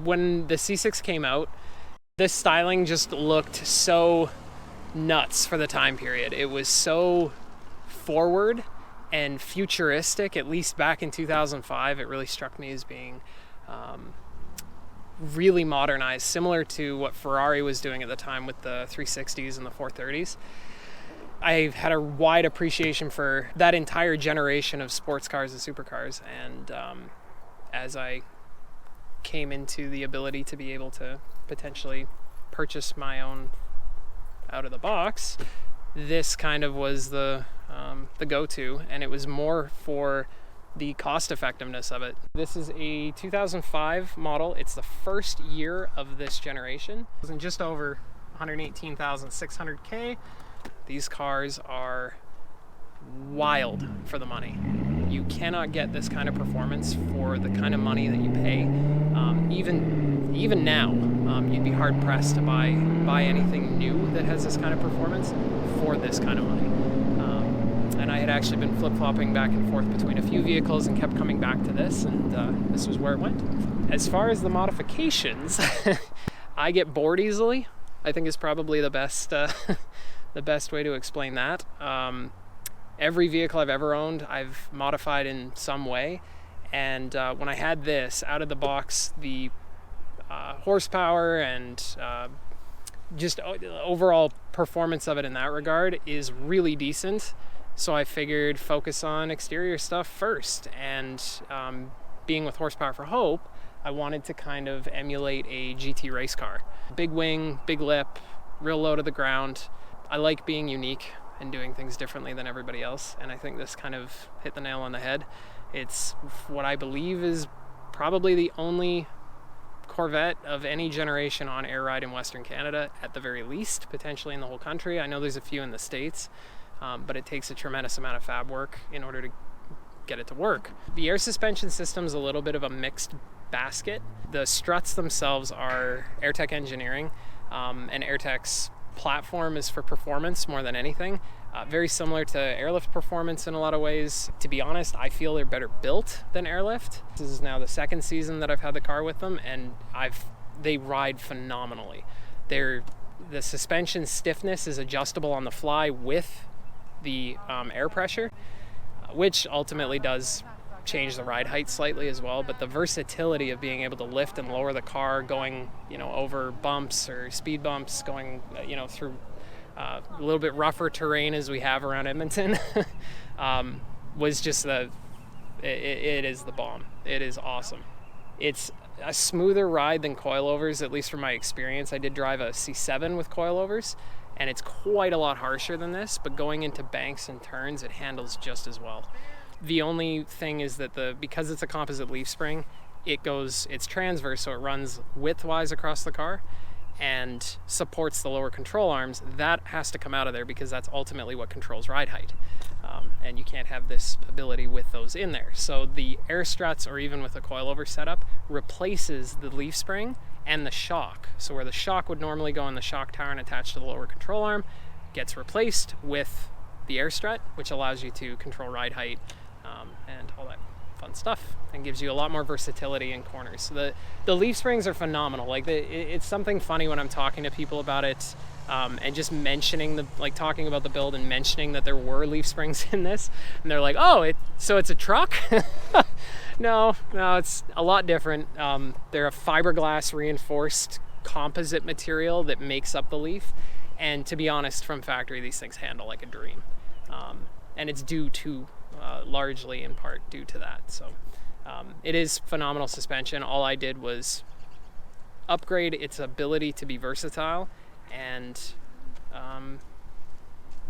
When the C6 came out, this styling just looked so nuts for the time period. It was so forward and futuristic, at least back in 2005. It really struck me as being really modernized, similar to what Ferrari was doing at the time with the 360s and the 430s. I had a wide appreciation for that entire generation of sports cars and supercars, and as I came into the ability to be able to potentially purchase my own out of the box, this kind of was the go-to, and it was more for the cost effectiveness of it. This is a 2005 model. It's the first year of this generation. It was just over 118,600K. These cars are wild for the money. You cannot get this kind of performance for the kind of money that you pay. Even now, you'd be hard pressed to buy anything new that has this kind of performance for this kind of money. And I had actually been flip-flopping back and forth between a few vehicles and kept coming back to this, and this was where it went. As far as the modifications, I get bored easily, I think is probably the best way to explain that. Every vehicle I've ever owned, I've modified in some way. And when I had this out of the box, the horsepower and just overall performance of it in that regard is really decent. So I figured focus on exterior stuff first. And being with Horsepower for Hope, I wanted to kind of emulate a GT race car. Big wing, big lip, real low to the ground. I like being unique and doing things differently than everybody else, and I think this kind of hit the nail on the head. It's what I believe is probably the only Corvette of any generation on air ride in Western Canada, at the very least, potentially in the whole country. I know there's a few in the States, but it takes a tremendous amount of fab work in order to get it to work. The air suspension system is a little bit of a mixed basket. The struts themselves are AirTech engineering, and AirTech's platform is for performance more than anything. Very similar to Airlift performance in a lot of ways. To be honest, I feel they're better built than Airlift. This is now the second season that I've had the car with them, and they ride phenomenally. The suspension stiffness is adjustable on the fly with the air pressure, which ultimately does change the ride height slightly as well, but the versatility of being able to lift and lower the car going, over bumps or speed bumps, going, through a little bit rougher terrain as we have around Edmonton, was just it is the bomb. It is awesome. It's a smoother ride than coilovers, at least from my experience. I did drive a C7 with coilovers, and it's quite a lot harsher than this, but going into banks and turns, it handles just as well. The only thing is that because it's a composite leaf spring, it's transverse, so it runs widthwise across the car and supports the lower control arms. That has to come out of there because that's ultimately what controls ride height. And you can't have this ability with those in there. So the air struts, or even with a coilover setup, replaces the leaf spring and the shock. So where the shock would normally go in the shock tower and attach to the lower control arm, gets replaced with the air strut, which allows you to control ride height and all that fun stuff, and gives you a lot more versatility in corners. So the leaf springs are phenomenal. It's something funny when I'm talking to people about it, and just mentioning talking about the build and mentioning that there were leaf springs in this, and they're like, "Oh, so it's a truck?" No, it's a lot different. They're a fiberglass reinforced composite material that makes up the leaf, and to be honest, from factory, these things handle like a dream, and it's largely in part due to that. So it is phenomenal suspension. All I did was upgrade its ability to be versatile and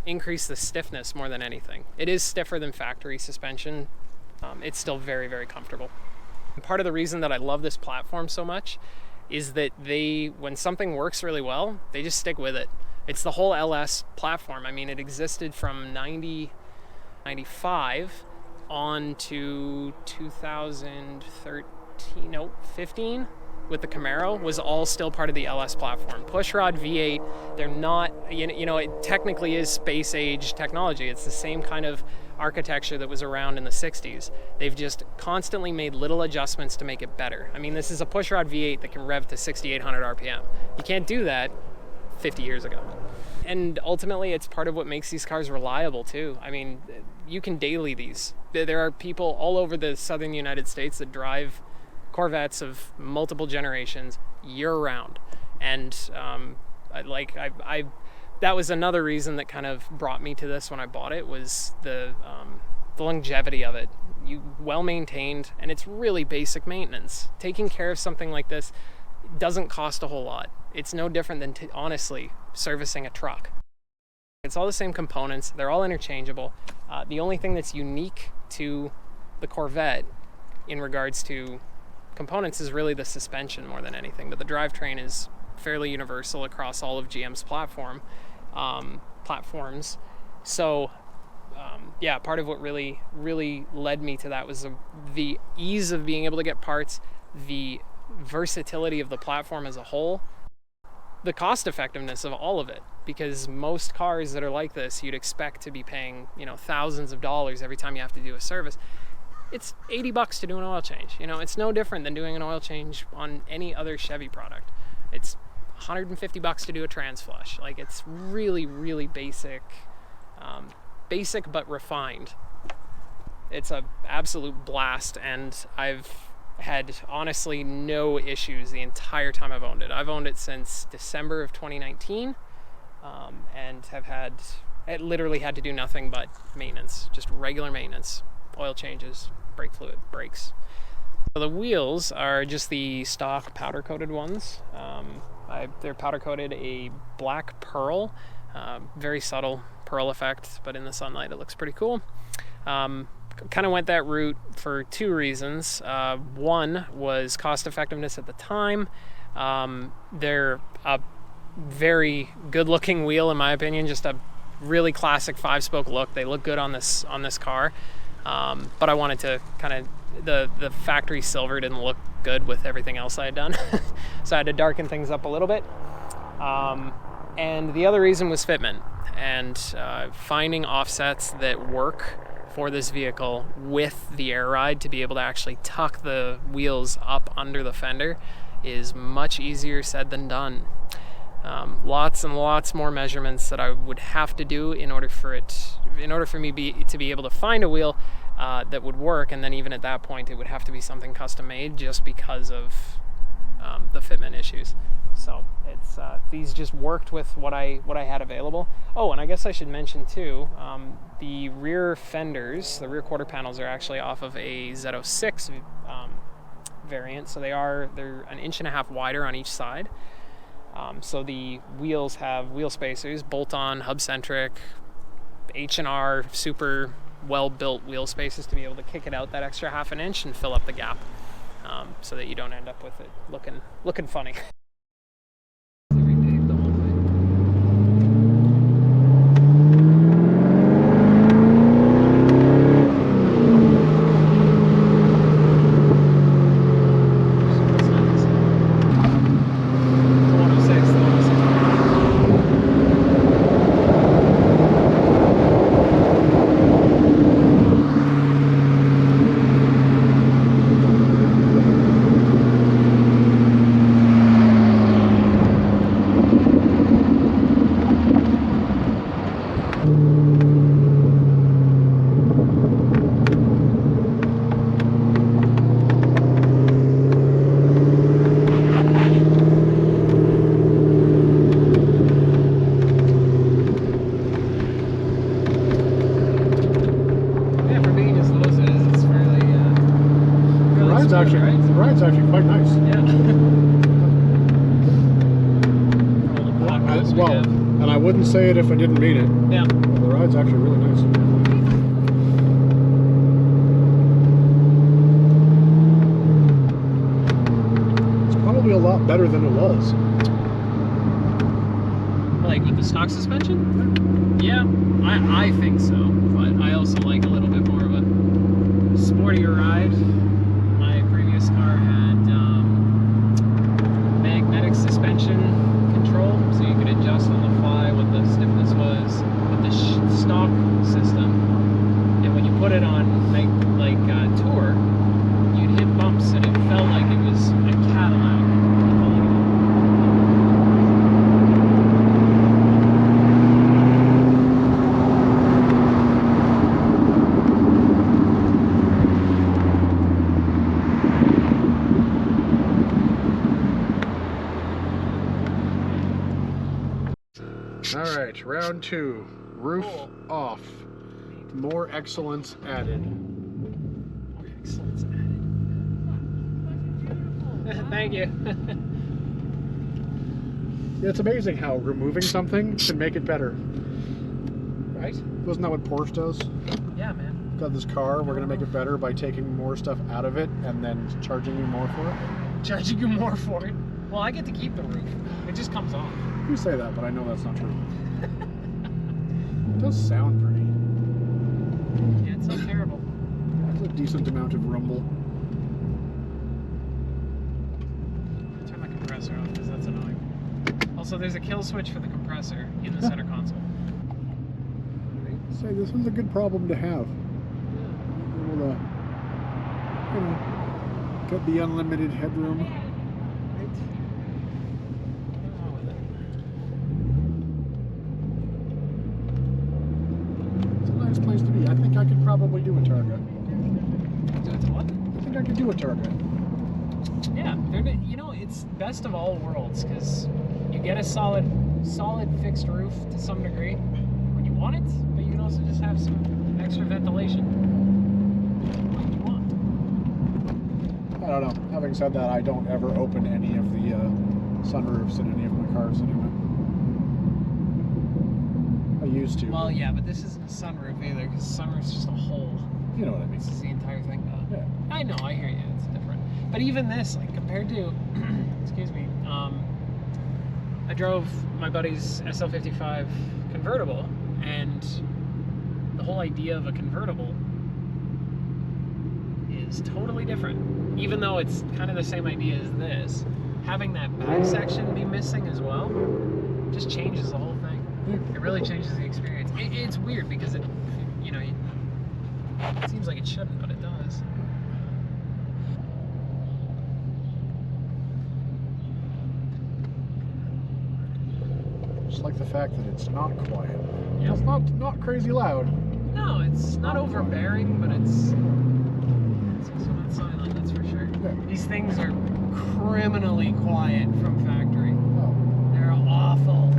increase the stiffness more than anything. It is stiffer than factory suspension. It's still very, very comfortable. And part of the reason that I love this platform so much is that when something works really well, they just stick with it. It's the whole LS platform. I mean, it existed from 95 on to 15, with the Camaro was all still part of the LS platform. Pushrod V8, they're not, you know, it technically is space age technology. It's the same kind of architecture that was around in the 60s. They've just constantly made little adjustments to make it better. I mean, this is a pushrod V8 that can rev to 6,800 RPM. You can't do that 50 years ago. And ultimately, it's part of what makes these cars reliable too. I mean, you can daily these. There are people all over the southern United States that drive Corvettes of multiple generations year-round. And that was another reason that kind of brought me to this when I bought it, was the longevity of it. Well maintained, and it's really basic maintenance. Taking care of something like this doesn't cost a whole lot. It's no different than honestly servicing a truck. It's all the same components. They're all interchangeable. The only thing that's unique to the Corvette in regards to components is really the suspension more than anything, but the drivetrain is fairly universal across all of GM's platforms. So yeah, part of what really led me to that was the ease of being able to get parts, the versatility of the platform as a whole, the cost effectiveness of all of it, because most cars that are like this, you'd expect to be paying, you know, thousands of dollars every time you have to do a service. It's $80 to do an oil change. You know, it's no different than doing an oil change on any other Chevy product. It's $150 to do a trans flush. Like, it's really basic but refined. It's a absolute blast, and I've had honestly no issues the entire time I've owned it. I've owned it since December of 2019, and it literally had to do nothing but maintenance, just regular maintenance, oil changes, brake fluid, brakes. So the wheels are just the stock powder coated ones. They're powder coated a black pearl, very subtle pearl effect, but in the sunlight it looks pretty cool. Kind of went that route for two reasons. One was cost effectiveness at the time. They're a very good looking wheel in my opinion, just a really classic 5-spoke look. They look good on this car, but I wanted to kind of, the factory silver didn't look good with everything else I had done, so I had to darken things up a little bit. And the other reason was fitment, and finding offsets that work for this vehicle with the air ride to be able to actually tuck the wheels up under the fender is much easier said than done. Lots and lots more measurements that I would have to do in order for me to be able to find a wheel that would work, and then even at that point it would have to be something custom made just because of the fitment issues. So it's these just worked with what I had available. Oh, and I guess I should mention too, the rear fenders, the rear quarter panels are actually off of a Z06 variant, so they're 1.5 inches wider on each side. So the wheels have wheel spacers, bolt-on, hub-centric, H&R, super well-built wheel spaces to be able to kick it out that extra 1/2 inch and fill up the gap, so that you don't end up with it looking funny. The ride's actually quite nice. Yeah. Well, and I wouldn't say it if I didn't mean it. Yeah. But the ride's actually really nice. It's probably a lot better than it was. Like with the stock suspension? Yeah, I think so. But I also like a little bit more of a sportier ride. My previous car had All right, round 2. Roof Cool. off. More excellence added. More excellence added. Thank you. Yeah, it's amazing how removing something can make it better. Right? Wasn't that what Porsche does? Yeah, man. Got this car, we're gonna make it better by taking more stuff out of it and then charging you more for it. Charging you more for it. Well, I get to keep the roof. It just comes off. You say that, but I know that's not true. It does sound pretty. Yeah, it's not terrible. There's a decent amount of rumble. Turn my compressor off because that's annoying. Also, there's a kill switch for the compressor in the center console. Say this is a good problem to have. Able to, you know, get the unlimited headroom. It's a nice place to be. I think I could probably do a Targa. Do it to what? I think I could do a Targa. Yeah, you know, it's best of all worlds because you get a solid fixed roof to some degree when you want it, but you can also just have some extra ventilation when you want. I don't know. Having said that, I don't ever open any of the sunroofs in any of my cars anyway. I used to. Well, yeah, but this isn't a sunroof either because sunroof's just a hole. You know what I mean. This is the entire thing, though. Yeah. I know, I hear you. It's different. But even this, like, compared to, excuse me, I drove my buddy's SL55 convertible, and the whole idea of a convertible is totally different. Even though it's kind of the same idea as this, having that back section be missing as well just changes the whole thing. It really changes the experience. It's weird because it seems like it shouldn't, but it does. Just like the fact that it's not quiet. Yep. It's not crazy loud. No, it's not overbearing, but it's also not silent, that's for sure. Yeah. These things are criminally quiet from factory. Oh. They're awful.